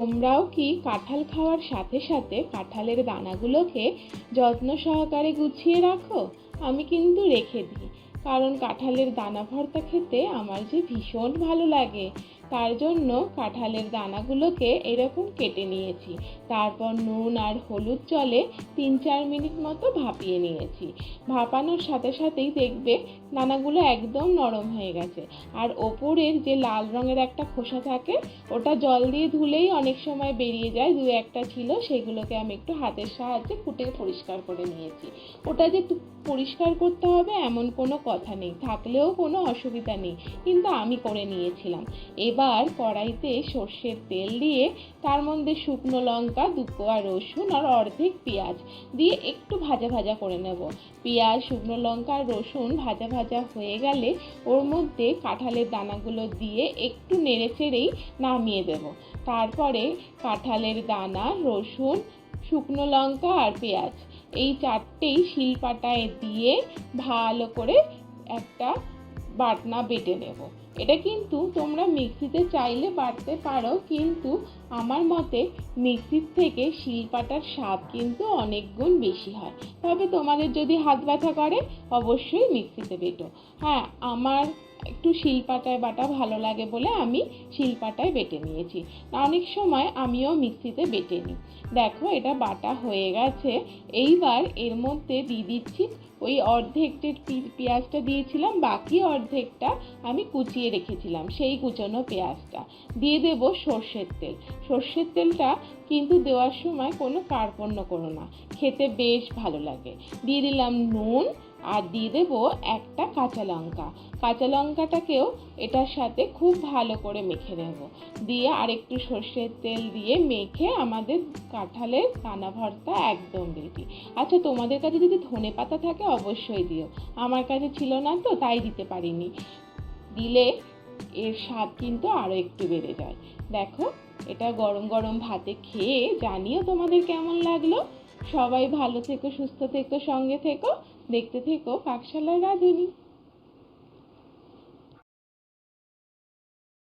তোমরাও কি কাঁঠাল খাওয়ার সাথে সাথে কাঁঠালের দানাগুলোকে যত্ন সহকারে গুছিয়ে রাখো? আমি কিন্তু রেখে দিই, কারণ কাঁঠালের দানা ভর্তা খেতে আমার যে ভীষণ ভালো লাগে। তার জন্য কাঁঠালের দানাগুলোকে এরকম কেটে নিয়েছি, তারপর নুন আর হলুদ জলে 3-4 মিনিট মতো ভাপিয়ে নিয়েছি। ভাপানোর সাথে সাথেই দেখবে দানাগুলো একদম নরম হয়ে গেছে। আর ওপরের যে লাল রঙের একটা খোসা থাকে, ওটা জল দিয়ে ধুলেই অনেক সময় বেরিয়ে যায়। 2-1টা ছিল, সেগুলোকে আমি একটু হাতের সাহায্যে কুটে পরিষ্কার করে নিয়েছি। ওটা যে পরিষ্কার করতে হবে এমন কোনো কথা নেই, থাকলেও কোনো অসুবিধা নেই, কিন্তু আমি করে নিয়েছিলাম। এবার কড়াইতে সর্ষের তেল দিয়ে তার মধ্যে শুকনো লঙ্কা, 2 কোয়া রসুন আর অর্ধেক পেঁয়াজ দিয়ে একটু ভাজা ভাজা করে নেব। পেঁয়াজ, শুকনো লঙ্কা আর রসুন ভাজা ভাজা হয়ে গেলে ওর মধ্যে কাঁঠালের দানাগুলো দিয়ে একটু নেড়ে চেড়েই নামিয়ে দেব। তারপরে কাঁঠালের দানা, রসুন, শুকনো লঙ্কা আর পেঁয়াজ এই 4টেই শিলপাটায় দিয়ে ভালো করে একটা বাটনা বেটে নেব। এটা কিন্তু তোমরা মিক্সিতে চাইলে বাটতে পারো, কিন্তু আমার মতে মিক্সির থেকে শিলপাটার স্বাদ কিন্তু অনেক গুণ বেশি হয়। তবে তোমাদের যদি হাত ব্যথা করে অবশ্যই মিক্সিতে বেটো। হ্যাঁ, আমার একটু শিলপাটায় বাটা ভালো লাগে বলে আমি শিলপাটায় বেটে নিয়েছি। অনেক সময় আমিও মিক্সিতে বেটে নিই। দেখো, এটা বাটা হয়ে গেছে। এইবার এর মধ্যে দিয়ে দিচ্ছি ওই অর্ধেকটা পেঁয়াজটা দিয়েছিলাম, বাকি অর্ধেকটা আমি কুচিয়ে রেখেছিলাম, সেই কুচনো পেঁয়াজটা দিয়ে দেব। সর্ষের তেল, সর্ষের তেলটা কিন্তু দেওয়ার সময় কোনো কার্পণ্য করো না, খেতে বেশ ভালো লাগে। দিয়ে দিলাম নুন আর দিয়ে দেবো একটা কাঁচা লঙ্কা। কাঁচা লঙ্কাটাকেও এটার সাথে খুব ভালো করে মেখে নেব। দিয়ে আর একটু সর্ষের তেল দিয়ে মেখে আমাদের কাঁঠালের দানা ভর্তা একদম রেডি। আচ্ছা, তোমাদের কাছে যদি ধনেপাতা থাকে অবশ্যই দিও, আমার কাছে ছিল না তো তাই দিতে পারিনি। দিলে এর স্বাদ কিন্তু আরও একটু বেড়ে যায়। দেখো, এটা গরম গরম ভাতে খেয়ে জানিও তোমাদের কেমন লাগলো। সবাই ভালো থেকো, সুস্থ থেকো, সঙ্গে থেকো, দেখতে থেকো পাকশালার রাঁধুনি।